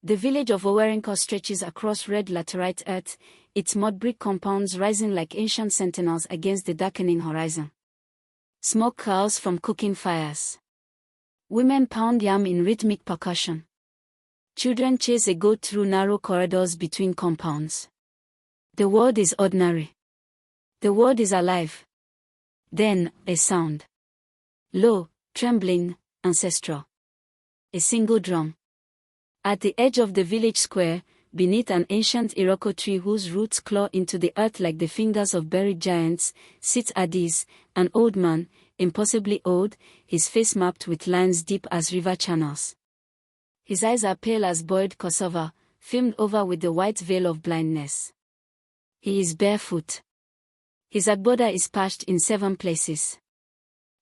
The village of Owerri-Nka stretches across red laterite earth, its mud brick compounds rising like ancient sentinels against the darkening horizon. Smoke curls from cooking fires. Women pound yam in rhythmic percussion. Children chase a goat through narrow corridors between compounds. The world is ordinary. The world is alive. Then, a sound. Low, trembling, ancestral. A single drum. At the edge of the village square, beneath an ancient iroko tree whose roots claw into the earth like the fingers of buried giants, sits Adaeze, an old man, impossibly old, his face mapped with lines deep as river channels. His eyes are pale as boiled cassava, filmed over with the white veil of blindness. He is barefoot. His agboda is patched in 7 places.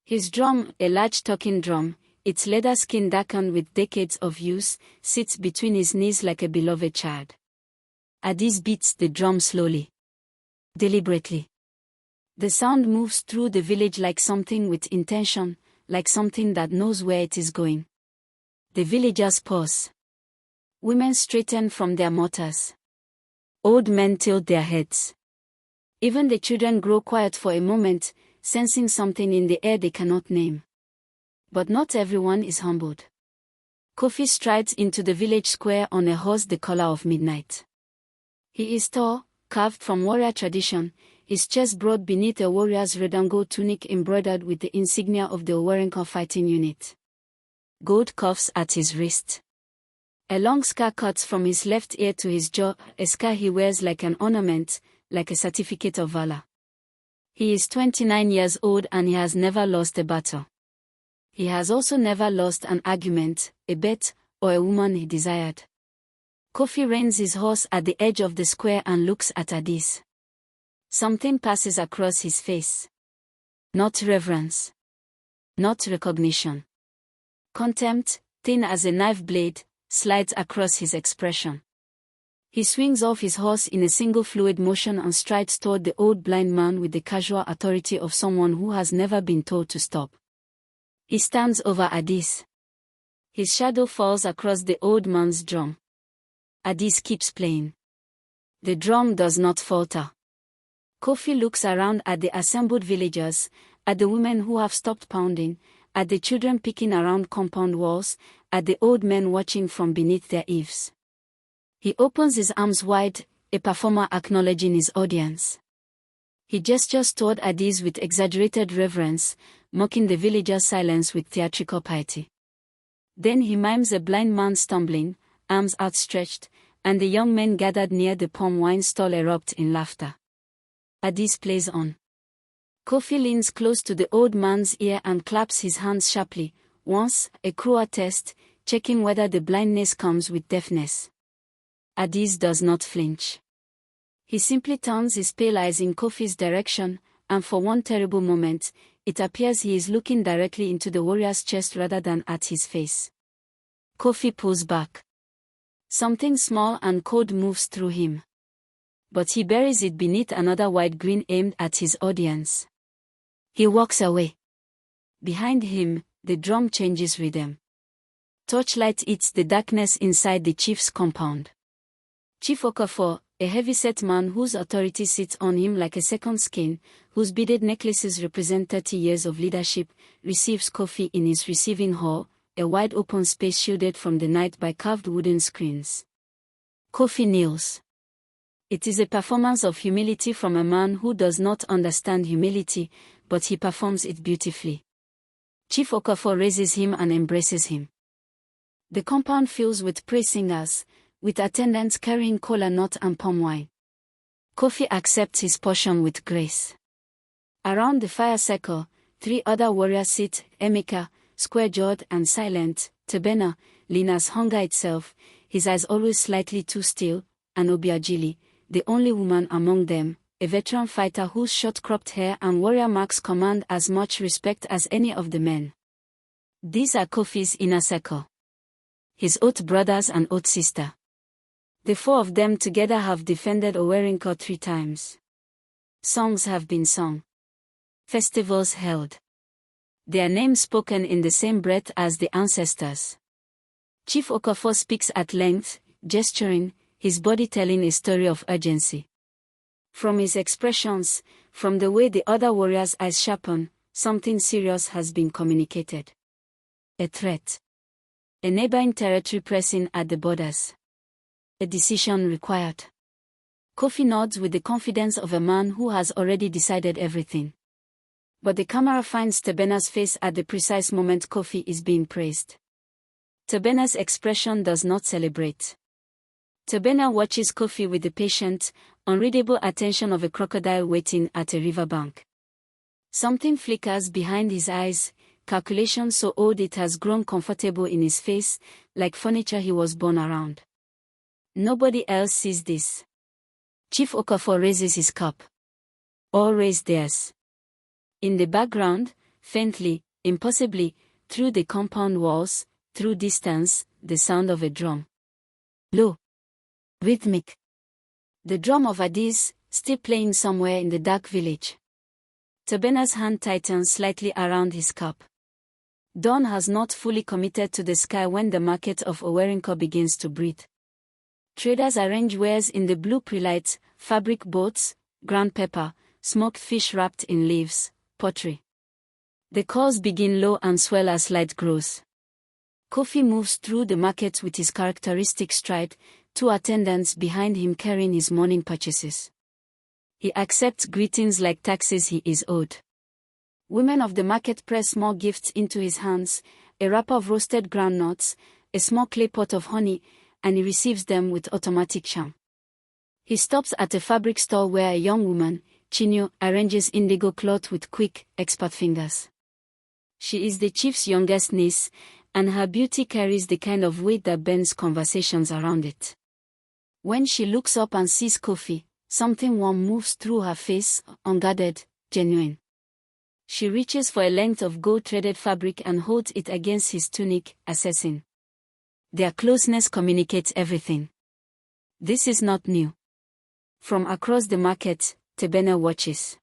His drum, a large talking drum, its leather skin darkened with decades of use, sits between his knees like a beloved child. Adaeze beats the drum slowly. Deliberately. The sound moves through the village like something with intention, like something that knows where it is going. The villagers pause. Women straighten from their mortars. Old men tilt their heads. Even the children grow quiet for a moment, sensing something in the air they cannot name. But not everyone is humbled. Kofi strides into the village square on a horse the color of midnight. He is tall, carved from warrior tradition, his chest broad beneath a warrior's redingo tunic embroidered with the insignia of the Owerri-Nka fighting unit. Gold cuffs at his wrist. A long scar cuts from his left ear to his jaw, a scar he wears like an ornament, like a certificate of valor. He is 29 years old and he has never lost a battle. He has also never lost an argument, a bet, or a woman he desired. Kofi reins his horse at the edge of the square and looks at Adaeze. Something passes across his face. Not reverence. Not recognition. Contempt, thin as a knife blade, slides across his expression. He swings off his horse in a single fluid motion and strides toward the old blind man with the casual authority of someone who has never been told to stop. He stands over Adaeze. His shadow falls across the old man's drum. Adaeze keeps playing. The drum does not falter. Kofi looks around at the assembled villagers, at the women who have stopped pounding, at the children picking around compound walls, at the old men watching from beneath their eaves. He opens his arms wide, a performer acknowledging his audience. He gestures toward Adaeze with exaggerated reverence, mocking the villagers' silence with theatrical piety. Then he mimes a blind man stumbling, arms outstretched, and the young men gathered near the palm wine stall erupt in laughter. Adaeze plays on. Kofi leans close to the old man's ear and claps his hands sharply, once, a cruel test, checking whether the blindness comes with deafness. Adaeze does not flinch. He simply turns his pale eyes in Kofi's direction, and for one terrible moment, it appears he is looking directly into the warrior's chest rather than at his face. Kofi pulls back. Something small and cold moves through him. But he buries it beneath another wide grin aimed at his audience. He walks away. Behind him, the drum changes rhythm. Torchlight eats the darkness inside the chief's compound. Chief Okafor, a heavy-set man whose authority sits on him like a second skin, whose beaded necklaces represent 30 years of leadership, receives Kofi in his receiving hall, a wide open space shielded from the night by carved wooden screens. Kofi kneels. It is a performance of humility from a man who does not understand humility, but he performs it beautifully. Chief Okafor raises him and embraces him. The compound fills with praise singers, with attendants carrying kola nut and palm wine. Kofi accepts his portion with grace. Around the fire circle, 3 other warriors sit, Emeka, square-jawed and silent, Tebena, lean as hunger itself, his eyes always slightly too still, and Obiajili, the only woman among them, a veteran fighter whose short-cropped hair and warrior marks command as much respect as any of the men. These are Kofi's inner circle. His oath brothers and oath sister. The 4 of them together have defended Owerri-Nka 3 times. Songs have been sung. Festivals held. Their names spoken in the same breath as the ancestors. Chief Okafor speaks at length, gesturing, his body telling a story of urgency. From his expressions, from the way the other warriors' eyes sharpen, something serious has been communicated. A threat. A neighboring territory pressing at the borders. A decision required. Kofi nods with the confidence of a man who has already decided everything. But the camera finds Tebena's face at the precise moment Kofi is being praised. Tebena's expression does not celebrate. Tebena watches Kofi with the patient, unreadable attention of a crocodile waiting at a riverbank. Something flickers behind his eyes, calculation so old it has grown comfortable in his face, like furniture he was born around. Nobody else sees this. Chief Okafor raises his cup. All raise theirs. In the background, faintly, impossibly, through the compound walls, through distance, the sound of a drum. Low. Rhythmic. The drum of Adaeze, still playing somewhere in the dark village. Tebena's hand tightens slightly around his cup. Dawn has not fully committed to the sky when the market of Owerri-Nka begins to breathe. Traders arrange wares in the blue prelights, fabric boats, ground pepper, smoked fish wrapped in leaves, pottery. The calls begin low and swell as light grows. Kofi moves through the market with his characteristic stride, two attendants behind him carrying his morning purchases. He accepts greetings like taxes he is owed. Women of the market press more gifts into his hands, a wrapper of roasted groundnuts, a small clay pot of honey, and he receives them with automatic charm. He stops at a fabric store where a young woman, Chinyo, arranges indigo cloth with quick, expert fingers. She is the chief's youngest niece, and her beauty carries the kind of weight that bends conversations around it. When she looks up and sees Kofi, something warm moves through her face, unguarded, genuine. She reaches for a length of gold-threaded fabric and holds it against his tunic, assessing. Their closeness communicates everything. This is not new. From across the market, Tebena watches.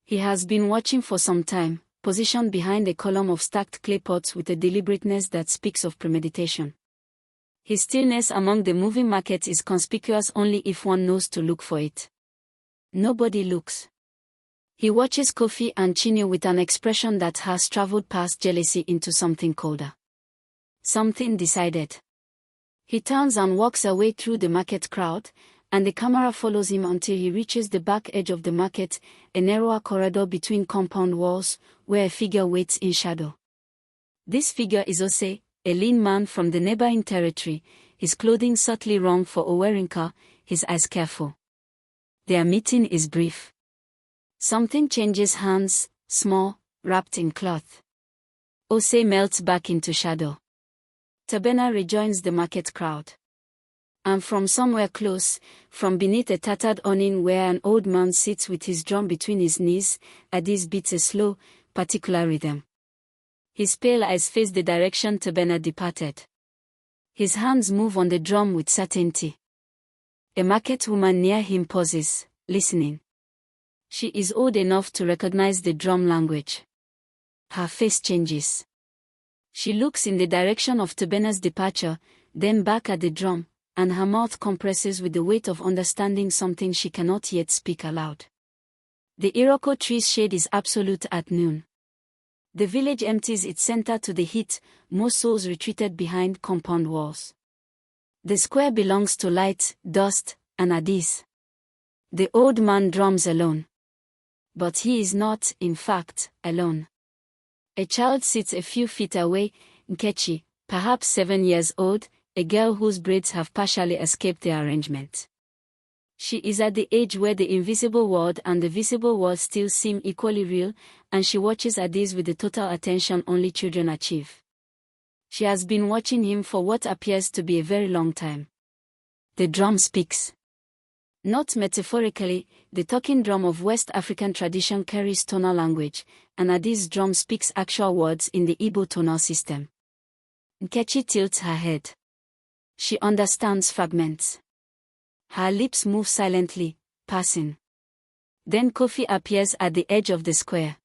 He has been watching for some time, positioned behind a column of stacked clay pots with a deliberateness that speaks of premeditation. His stillness among the moving market is conspicuous only if one knows to look for it. Nobody looks. He watches Kofi and Chinyo with an expression that has traveled past jealousy into something colder. Something decided. He turns and walks away through the market crowd, and the camera follows him until he reaches the back edge of the market, a narrower corridor between compound walls, where a figure waits in shadow. This figure is Ose, a lean man from the neighboring territory, his clothing subtly wrong for Owerri-Nka, his eyes careful. Their meeting is brief. Something changes hands, small, wrapped in cloth. Ose melts back into shadow. Tebena rejoins the market crowd. And from somewhere close, from beneath a tattered awning where an old man sits with his drum between his knees, Adaeze beats a slow, particular rhythm. His pale eyes face the direction Tebena departed. His hands move on the drum with certainty. A market woman near him pauses, listening. She is old enough to recognize the drum language. Her face changes. She looks in the direction of Tebena's departure, then back at the drum, and her mouth compresses with the weight of understanding something she cannot yet speak aloud. The iroko tree's shade is absolute at noon. The village empties its center to the heat, most souls retreated behind compound walls. The square belongs to light, dust, and Adaeze. The old man drums alone. But he is not, in fact, alone. A child sits a few feet away, Nkechi, perhaps 7 years old, a girl whose braids have partially escaped the arrangement. She is at the age where the invisible world and the visible world still seem equally real, and she watches Adaeze with the total attention only children achieve. She has been watching him for what appears to be a very long time. The drum speaks. Not metaphorically, the talking drum of West African tradition carries tonal language, and Adaeze's drum speaks actual words in the Igbo tonal system. Nkechi tilts her head. She understands fragments. Her lips move silently, passing. Then Kofi appears at the edge of the square.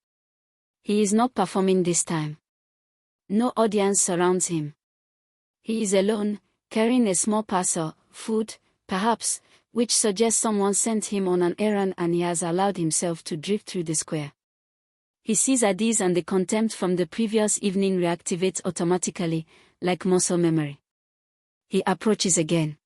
He is not performing this time. No audience surrounds him. He is alone, carrying a small parcel, food, perhaps, which suggests someone sent him on an errand and he has allowed himself to drift through the square. He sees Adaeze and the contempt from the previous evening reactivates automatically, like muscle memory. He approaches again.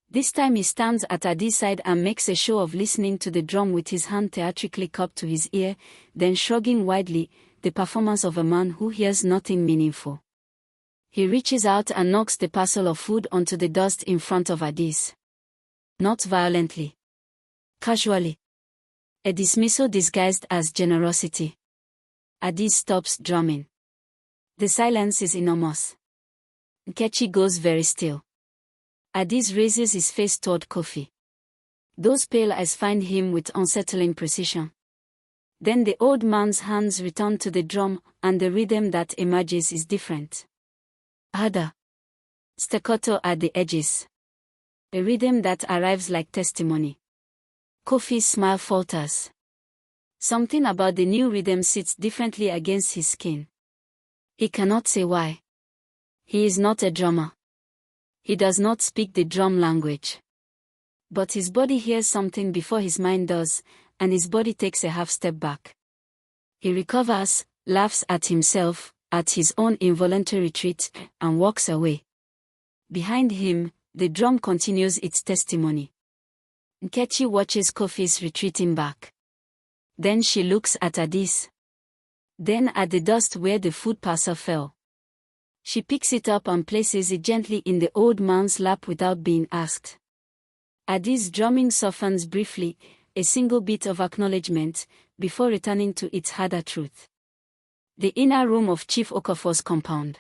This time he stands at Adaeze's side and makes a show of listening to the drum with his hand theatrically cupped to his ear, then shrugging widely, the performance of a man who hears nothing meaningful. He reaches out and knocks the parcel of food onto the dust in front of Adaeze. Not violently. Casually. A dismissal disguised as generosity. Adaeze stops drumming. The silence is enormous. Nkechi goes very still. Adaeze raises his face toward Kofi. Those pale eyes find him with unsettling precision. Then the old man's hands return to the drum, and the rhythm that emerges is different. Harder. Staccato at the edges. A rhythm that arrives like testimony. Kofi's smile falters. Something about the new rhythm sits differently against his skin. He cannot say why. He is not a drummer. He does not speak the drum language. But his body hears something before his mind does, and his body takes a half step back. He recovers, laughs at himself, at his own involuntary retreat, and walks away. Behind him, the drum continues its testimony. Nkechi watches Kofi's retreating back. Then she looks at Adaeze. Then at the dust where the food parcel fell. She picks it up and places it gently in the old man's lap without being asked. Adaeze's drumming softens briefly, a single bit of acknowledgement, before returning to its harder truth. The inner room of Chief Okafor's compound.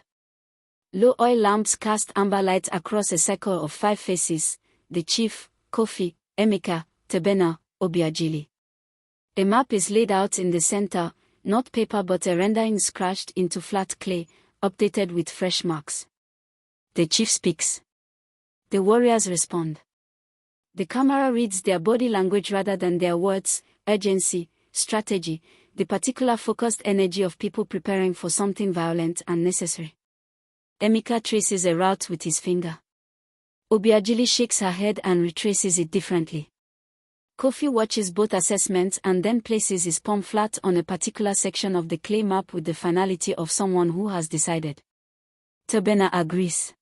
Low oil lamps cast amber light across a circle of 5 faces: the chief, Kofi, Emeka, Tebena, Obiagili. A map is laid out in the center, not paper but a rendering scratched into flat clay, updated with fresh marks. The chief speaks. The warriors respond. The camera reads their body language rather than their words: urgency, strategy, the particular focused energy of people preparing for something violent and necessary. Emeka traces a route with his finger. Obiagili shakes her head and retraces it differently. Kofi watches both assessments and then places his palm flat on a particular section of the clay map with the finality of someone who has decided. Tebena agrees.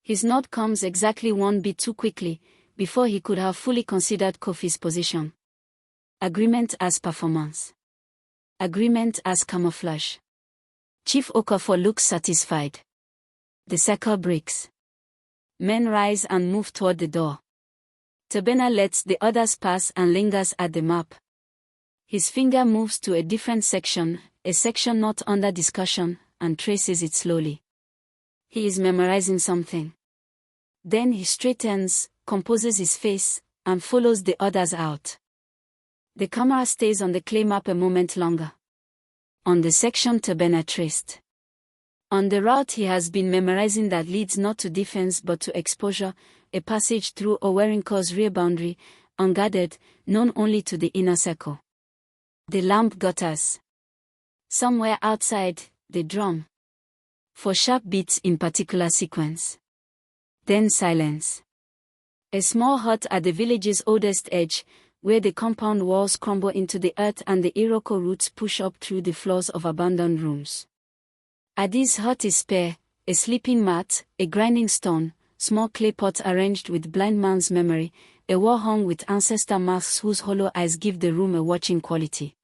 His nod comes exactly one bit too quickly, before he could have fully considered Kofi's position. Agreement as performance. Agreement as camouflage. Chief Okafor looks satisfied. The circle breaks. Men rise and move toward the door. Tebena lets the others pass and lingers at the map. His finger moves to a different section, a section not under discussion, and traces it slowly. He is memorizing something. Then he straightens, composes his face, and follows the others out. The camera stays on the clay map a moment longer. On the section Tebena traced. On the route he has been memorizing that leads not to defense but to exposure, a passage through Owerri-Nka's rear boundary, unguarded, known only to the inner circle. The lamp gutters. Somewhere outside, the drum. For sharp beats in particular sequence. Then silence. A small hut at the village's oldest edge, where the compound walls crumble into the earth and the iroko roots push up through the floors of abandoned rooms. Adaeze's hut is spare, a sleeping mat, a grinding stone, small clay pot arranged with blind man's memory, a wall hung with ancestor masks whose hollow eyes give the room a watching quality.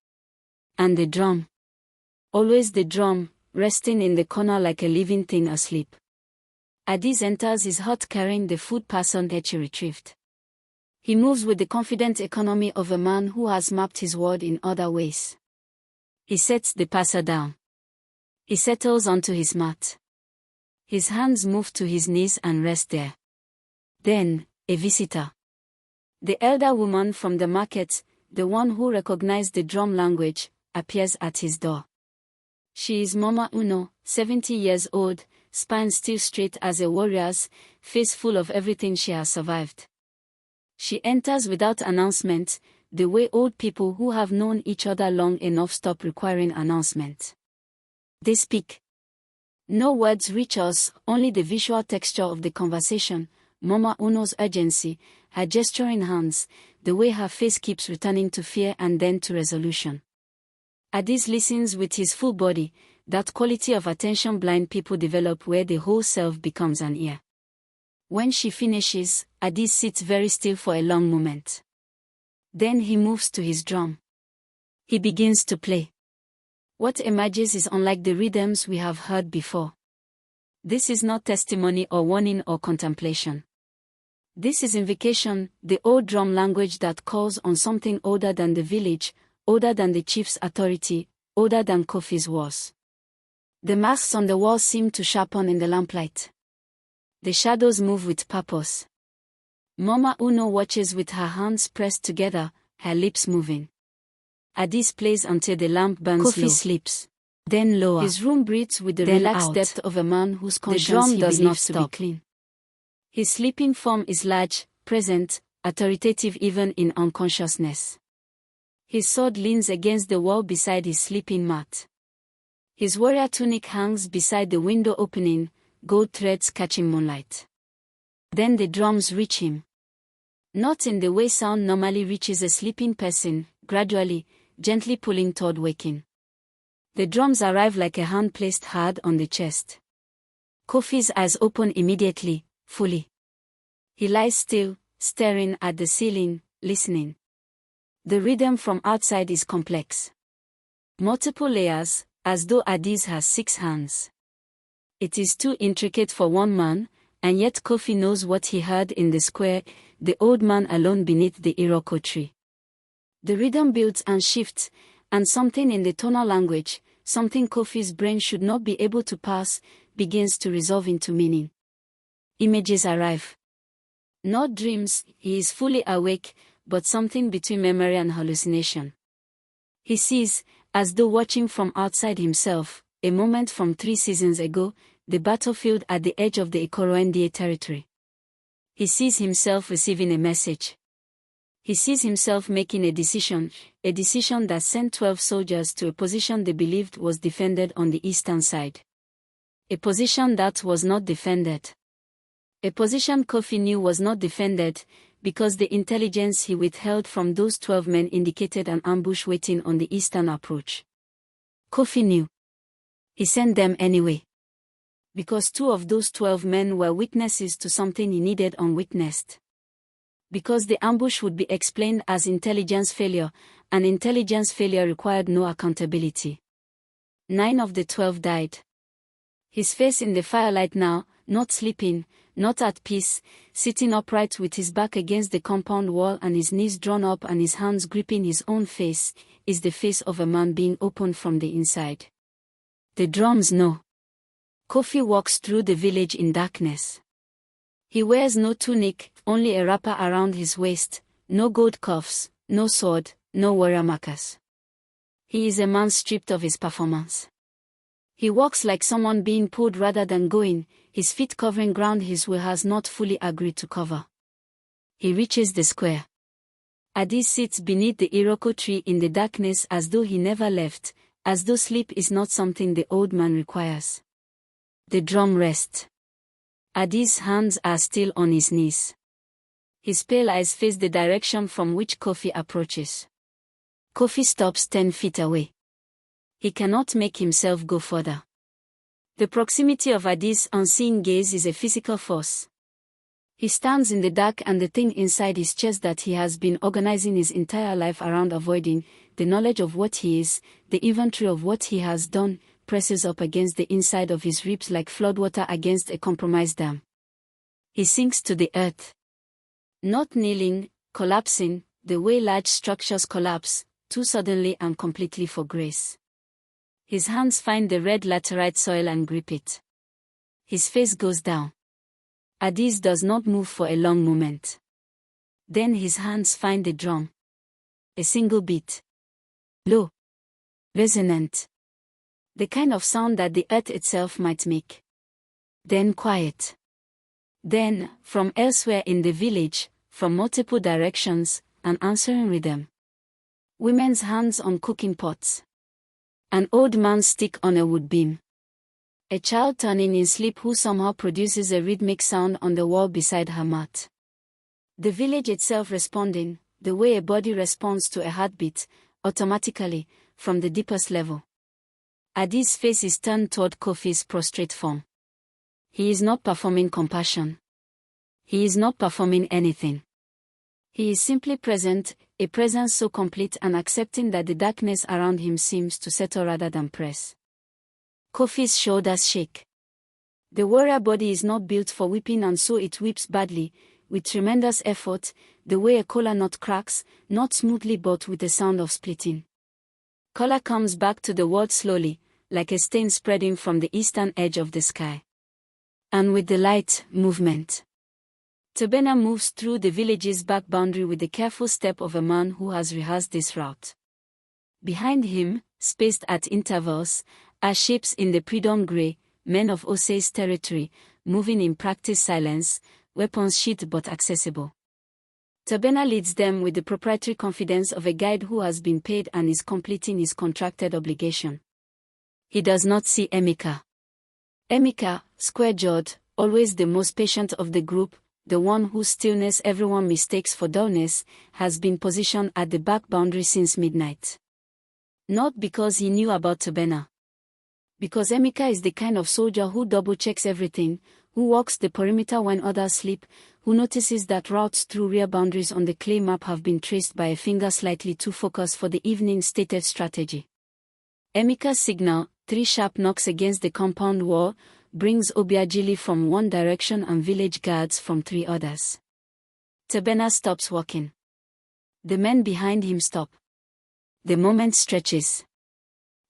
And the drum. Always the drum, resting in the corner like a living thing asleep. Adaeze enters his hut carrying the food parcel Nkechi retrieved. He moves with the confident economy of a man who has mapped his world in other ways. He sets the parcel down. He settles onto his mat. His hands move to his knees and rest there. Then, a visitor. The elder woman from the market, the one who recognized the drum language, appears at his door. She is Mama Uno, 70 years old, spine still straight as a warrior's, face full of everything she has survived. She enters without announcement, the way old people who have known each other long enough stop requiring announcement. They speak. No words reach us, only the visual texture of the conversation, Mama Uno's urgency, her gesturing hands, the way her face keeps returning to fear and then to resolution. Adaeze listens with his full body, that quality of attention blind people develop where the whole self becomes an ear. When she finishes, Adaeze sits very still for a long moment. Then he moves to his drum. He begins to play. What emerges is unlike the rhythms we have heard before. This is not testimony or warning or contemplation. This is invocation, the old drum language that calls on something older than the village, older than the chief's authority, older than Kofi's wars. The masks on the walls seem to sharpen in the lamplight. The shadows move with purpose. Mama Uno watches with her hands pressed together, her lips moving. Adaeze plays until the lamp burns low. Kofi sleeps. Then lower. His room breathes with the relaxed depth of a man whose conscience he believes to be clean. His sleeping form is large, present, authoritative even in unconsciousness. His sword leans against the wall beside his sleeping mat. His warrior tunic hangs beside the window opening, gold threads catching moonlight. Then the drums reach him. Not in the way sound normally reaches a sleeping person, gradually, gently pulling toward waking. The drums arrive like a hand placed hard on the chest. Kofi's eyes open immediately, fully. He lies still, staring at the ceiling, listening. The rhythm from outside is complex. Multiple layers, as though Adaeze has 6 hands. It is too intricate for one man, and yet Kofi knows what he heard in the square, the old man alone beneath the iroko tree. The rhythm builds and shifts, and something in the tonal language, something Kofi's brain should not be able to pass, begins to resolve into meaning. Images arrive. Not dreams, he is fully awake, but something between memory and hallucination. He sees, as though watching from outside himself, a moment from 3 seasons ago, the battlefield at the edge of the Owerri-Nka territory. He sees himself receiving a message. He sees himself making a decision that sent 12 soldiers to a position they believed was defended on the eastern side. A position that was not defended. A position Kofi knew was not defended, because the intelligence he withheld from those 12 men indicated an ambush waiting on the eastern approach. Kofi knew. He sent them anyway. Because 2 of those 12 men were witnesses to something he needed unwitnessed. Because the ambush would be explained as intelligence failure, and intelligence failure required no accountability. 9 of the 12 died. His face in the firelight now, not sleeping, not at peace, sitting upright with his back against the compound wall and his knees drawn up and his hands gripping his own face, is the face of a man being opened from the inside. The drums know. Kofi walks through the village in darkness. He wears no tunic, only a wrapper around his waist, no gold cuffs, no sword, no warrior markers. He is a man stripped of his performance. He walks like someone being pulled rather than going, his feet covering ground his will has not fully agreed to cover. He reaches the square. Adaeze sits beneath the iroko tree in the darkness as though he never left, as though sleep is not something the old man requires. The drum rests. Adaeze's hands are still on his knees. His pale eyes face the direction from which Kofi approaches. Kofi stops 10 feet away. He cannot make himself go further. The proximity of Adaeze's unseeing gaze is a physical force. He stands in the dark and the thing inside his chest that he has been organizing his entire life around avoiding, the knowledge of what he is, the inventory of what he has done, presses up against the inside of his ribs like floodwater against a compromised dam. He sinks to the earth. Not kneeling, collapsing, the way large structures collapse, too suddenly and completely for grace. His hands find the red laterite soil and grip it. His face goes down. Adaeze does not move for a long moment. Then his hands find the drum. A single beat. Low. Resonant. The kind of sound that the earth itself might make. Then quiet. Then, from elsewhere in the village, from multiple directions, an answering rhythm. Women's hands on cooking pots. An old man's stick on a wood beam. A child turning in sleep who somehow produces a rhythmic sound on the wall beside her mat. The village itself responding, the way a body responds to a heartbeat, automatically, from the deepest level. Adaeze's face is turned toward Kofi's prostrate form. He is not performing compassion. He is not performing anything. He is simply present, a presence so complete and accepting that the darkness around him seems to settle rather than press. Kofi's shoulders shake. The warrior body is not built for weeping, and so it weeps badly, with tremendous effort, the way a kola nut cracks, not smoothly but with a sound of splitting. Color comes back to the world slowly, like a stain spreading from the eastern edge of the sky. And with the light, movement. Tobena moves through the village's back boundary with the careful step of a man who has rehearsed this route. Behind him, spaced at intervals, are shapes in the pre-dawn grey, men of Ose's territory, moving in practiced silence, weapons sheathed but accessible. Tobena leads them with the proprietary confidence of a guide who has been paid and is completing his contracted obligation. He does not see Emeka. Emeka, square-jawed, always the most patient of the group, the one whose stillness everyone mistakes for dullness, has been positioned at the back boundary since midnight. Not because he knew about Tobena. Because Emeka is the kind of soldier who double-checks everything, who walks the perimeter when others sleep, who notices that routes through rear boundaries on the clay map have been traced by a finger slightly too focused for the evening's stated strategy. Emeka's signal, 3 sharp knocks against the compound wall, brings Obiagili from one direction and village guards from 3 others. Tobena stops walking. The men behind him stop. The moment stretches.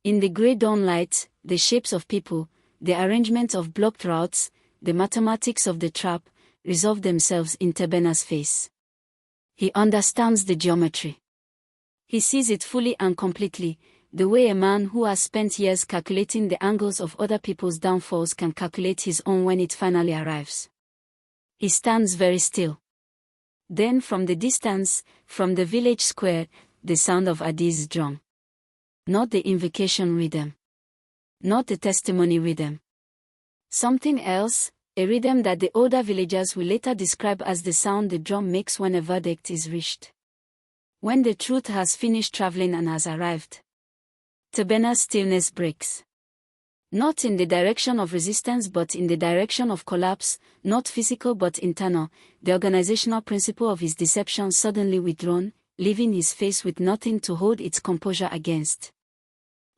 In the grey dawn light, the shapes of people, the arrangement of blocked routes, the mathematics of the trap, resolve themselves in Tobena's face. He understands the geometry. He sees it fully and completely, the way a man who has spent years calculating the angles of other people's downfalls can calculate his own when it finally arrives. He stands very still. Then from the distance, from the village square, the sound of Adaeze's drum. Not the invocation rhythm. Not the testimony rhythm. Something else, a rhythm that the older villagers will later describe as the sound the drum makes when a verdict is reached. When the truth has finished traveling and has arrived. Tobena's stillness breaks. Not in the direction of resistance but in the direction of collapse, not physical but internal, the organizational principle of his deception suddenly withdrawn, leaving his face with nothing to hold its composure against.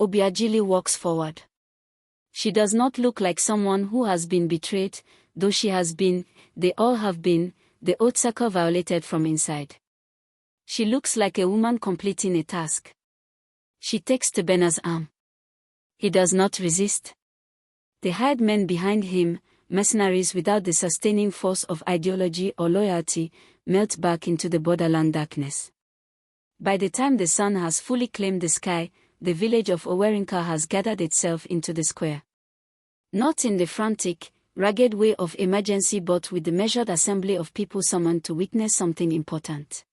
Obiagili walks forward. She does not look like someone who has been betrayed, though she has been, they all have been, the oath circle violated from inside. She looks like a woman completing a task. She takes Tobena's arm. He does not resist. The hired men behind him, mercenaries without the sustaining force of ideology or loyalty, melt back into the borderland darkness. By the time the sun has fully claimed the sky, the village of Owerri-Nka has gathered itself into the square. Not in the frantic, ragged way of emergency but with the measured assembly of people summoned to witness something important.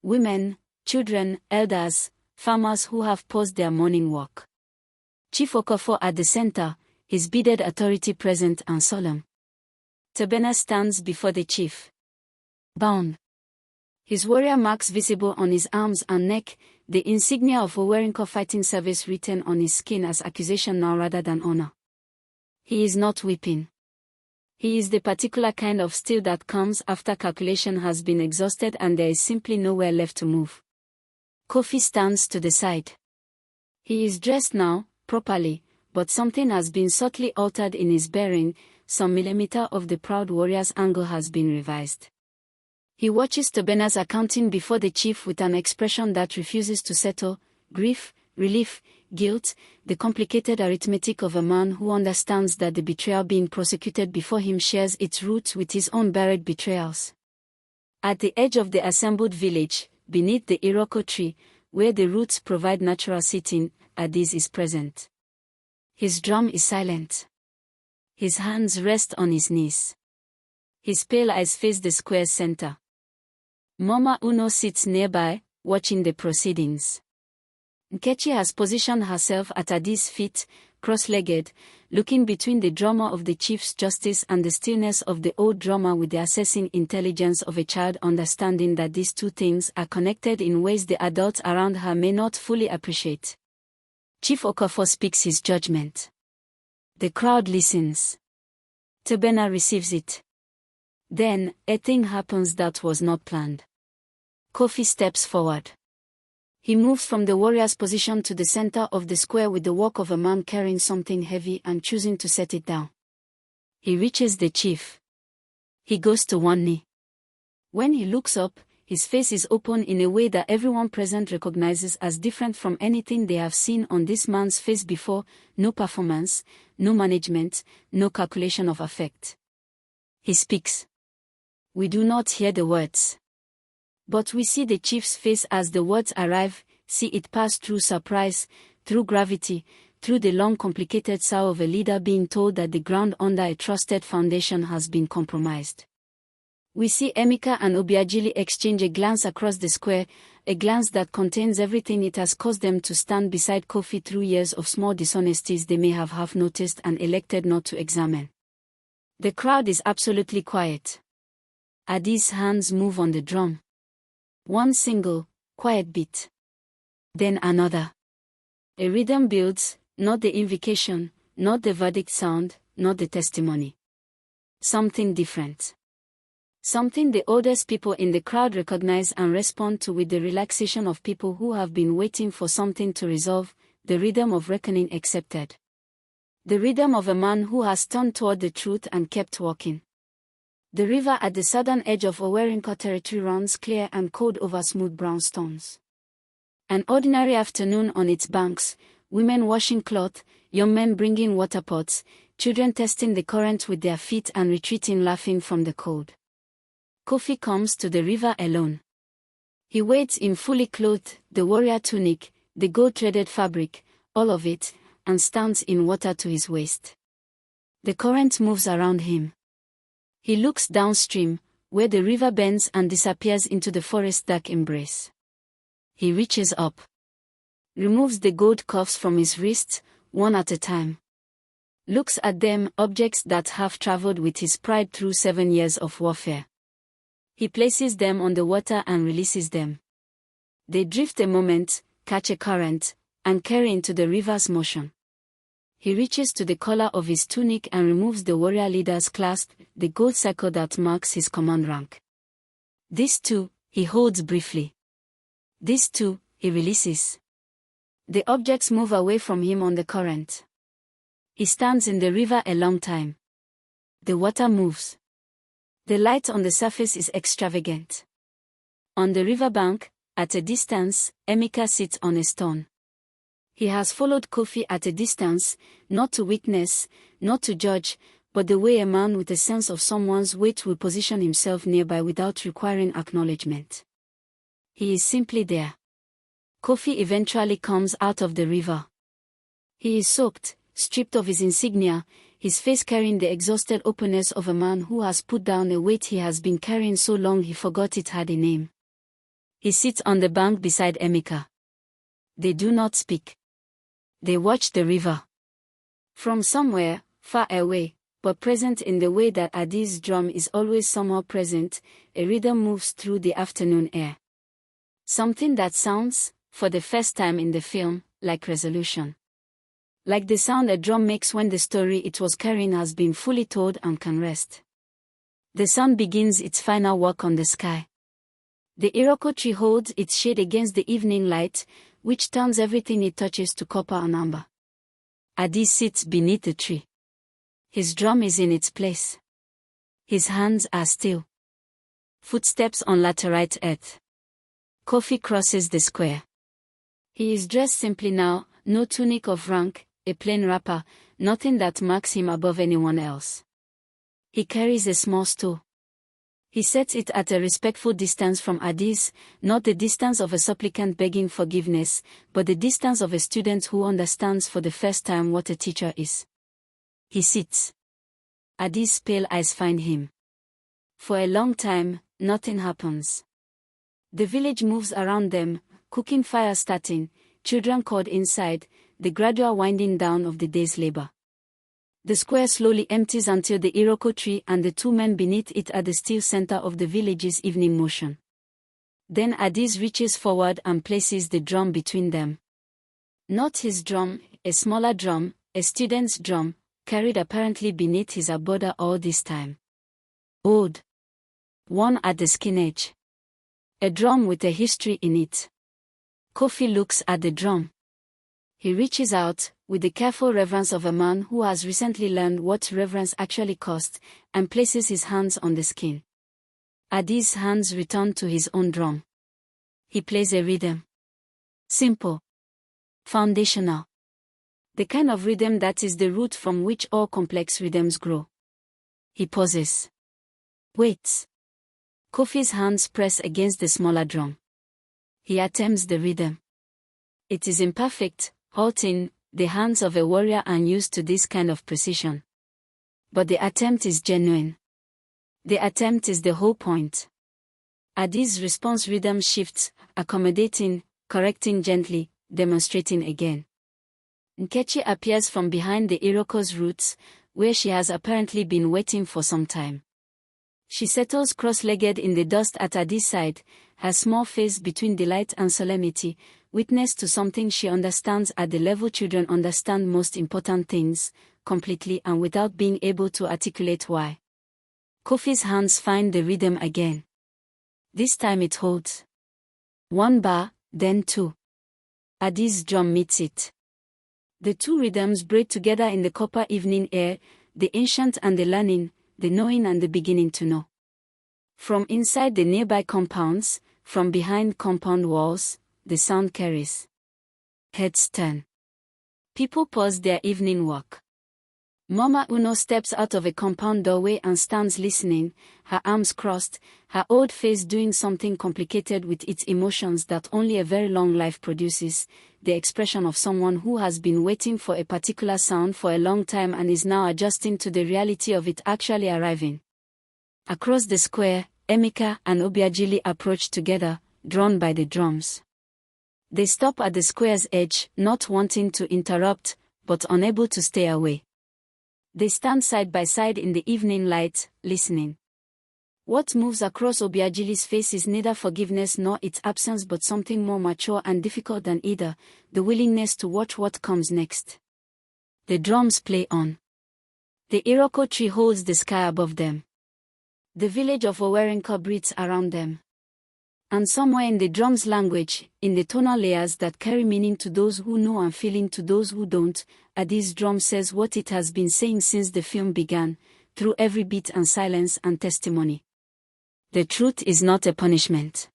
Women, children, elders, farmers who have paused their morning walk. Chief Okofor at the center, his bearded authority present and solemn. Tobena stands before the chief. Bound. His warrior marks visible on his arms and neck, the insignia of Owerri-Nka fighting service written on his skin as accusation now rather than honor. He is not weeping. He is the particular kind of still that comes after calculation has been exhausted and there is simply nowhere left to move. Kofi stands to the side. He is dressed now, properly, but something has been subtly altered in his bearing, some millimeter of the proud warrior's angle has been revised. He watches Tobena's accounting before the chief with an expression that refuses to settle, grief, relief, guilt, the complicated arithmetic of a man who understands that the betrayal being prosecuted before him shares its roots with his own buried betrayals. At the edge of the assembled village, beneath the iroko tree, where the roots provide natural seating, Adaeze is present. His drum is silent. His hands rest on his knees. His pale eyes face the square's center. Mama Uno sits nearby, watching the proceedings. Nkechi has positioned herself at Adaeze's feet, cross-legged, looking between the drama of the chief's justice and the stillness of the old drama with the assessing intelligence of a child, understanding that these two things are connected in ways the adults around her may not fully appreciate. Chief Okafor speaks his judgment. The crowd listens. Tebena receives it. Then, a thing happens that was not planned. Kofi steps forward. He moves from the warrior's position to the center of the square with the walk of a man carrying something heavy and choosing to set it down. He reaches the chief. He goes to one knee. When he looks up, his face is open in a way that everyone present recognizes as different from anything they have seen on this man's face before. No performance, no management, no calculation of affect. He speaks. We do not hear the words. But we see the chief's face as the words arrive, see it pass through surprise, through gravity, through the long complicated sigh of a leader being told that the ground under a trusted foundation has been compromised. We see Emeka and Obiageli exchange a glance across the square, a glance that contains everything it has caused them to stand beside Kofi through years of small dishonesties they may have half noticed and elected not to examine. The crowd is absolutely quiet. Adaeze's hands move on the drum. One single, quiet beat. Then another. A rhythm builds, not the invocation, not the verdict sound, not the testimony. Something different. Something the oldest people in the crowd recognize and respond to with the relaxation of people who have been waiting for something to resolve, the rhythm of reckoning accepted. The rhythm of a man who has turned toward the truth and kept walking. The river at the southern edge of Owerri-Nka territory runs clear and cold over smooth brown stones. An ordinary afternoon on its banks, women washing cloth, young men bringing water pots, children testing the current with their feet and retreating laughing from the cold. Kofi comes to the river alone. He wades in fully clothed, the warrior tunic, the gold-threaded fabric, all of it, and stands in water to his waist. The current moves around him. He looks downstream, where the river bends and disappears into the forest's dark embrace. He reaches up. Removes the gold cuffs from his wrists, one at a time. Looks at them, objects that have traveled with his pride through 7 years of warfare. He places them on the water and releases them. They drift a moment, catch a current, and carry into the river's motion. He reaches to the collar of his tunic and removes the warrior leader's clasp, the gold circle that marks his command rank. This too, he holds briefly. This too, he releases. The objects move away from him on the current. He stands in the river a long time. The water moves. The light on the surface is extravagant. On the riverbank, at a distance, Emeka sits on a stone. He has followed Kofi at a distance, not to witness, not to judge, but the way a man with a sense of someone's weight will position himself nearby without requiring acknowledgement. He is simply there. Kofi eventually comes out of the river. He is soaked, stripped of his insignia, his face carrying the exhausted openness of a man who has put down a weight he has been carrying so long he forgot it had a name. He sits on the bank beside Emeka. They do not speak. They watch the river. From somewhere, far away, but present in the way that Adaeze's drum is always somehow present, a rhythm moves through the afternoon air. Something that sounds, for the first time in the film, like resolution. Like the sound a drum makes when the story it was carrying has been fully told and can rest. The sun begins its final walk on the sky. The iroko tree holds its shade against the evening light, which turns everything it touches to copper and amber. Adaeze sits beneath the tree. His drum is in its place. His hands are still. Footsteps on laterite earth. Kofi crosses the square. He is dressed simply now, no tunic of rank, a plain wrapper, nothing that marks him above anyone else. He carries a small stool. He sets it at a respectful distance from Adaeze, not the distance of a supplicant begging forgiveness, but the distance of a student who understands for the first time what a teacher is. He sits. Adaeze's pale eyes find him. For a long time, nothing happens. The village moves around them, cooking fire starting, children called inside, the gradual winding down of the day's labor. The square slowly empties until the iroko tree and the two men beneath it are the still center of the village's evening motion. Then Adaeze reaches forward and places the drum between them. Not his drum, a smaller drum, a student's drum, carried apparently beneath his aboda all this time. Old. One at the skin edge. A drum with a history in it. Kofi looks at the drum. He reaches out, with the careful reverence of a man who has recently learned what reverence actually costs, and places his hands on the skin. Adaeze's hands return to his own drum. He plays a rhythm. Simple. Foundational. The kind of rhythm that is the root from which all complex rhythms grow. He pauses. Waits. Kofi's hands press against the smaller drum. He attempts the rhythm. It is imperfect, halting, the hands of a warrior are used to this kind of precision. But the attempt is genuine. The attempt is the whole point. Adaeze's response rhythm shifts, accommodating, correcting gently, demonstrating again. Nkechi appears from behind the iroko's roots, where she has apparently been waiting for some time. She settles cross-legged in the dust at Adaeze's side, her small face between delight and solemnity, witness to something she understands at the level children understand most important things, completely and without being able to articulate why. Kofi's hands find the rhythm again. This time it holds. One bar, then two. Adaeze's drum meets it. The two rhythms braid together in the copper evening air, the ancient and the learning, the knowing and the beginning to know. From inside the nearby compounds, from behind compound walls, the sound carries. Heads turn. People pause their evening walk. Mama Uno steps out of a compound doorway and stands listening, her arms crossed, her old face doing something complicated with its emotions that only a very long life produces, the expression of someone who has been waiting for a particular sound for a long time and is now adjusting to the reality of it actually arriving. Across the square, Emeka and Obiajili approach together, drawn by the drums. They stop at the square's edge, not wanting to interrupt, but unable to stay away. They stand side by side in the evening light, listening. What moves across Obiajili's face is neither forgiveness nor its absence but something more mature and difficult than either, the willingness to watch what comes next. The drums play on. The iroko tree holds the sky above them. The village of Owerri-Nka breathes around them. And somewhere in the drum's language, in the tonal layers that carry meaning to those who know and feeling to those who don't, Adaeze's drum says what it has been saying since the film began, through every beat and silence and testimony. The truth is not a punishment.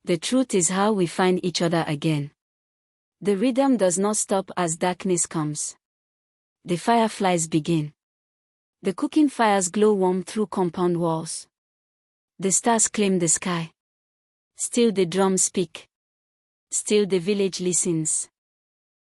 The truth is how we find each other again. The rhythm does not stop as darkness comes. The fireflies begin. The cooking fires glow warm through compound walls. The stars claim the sky. Still the drums speak. Still the village listens.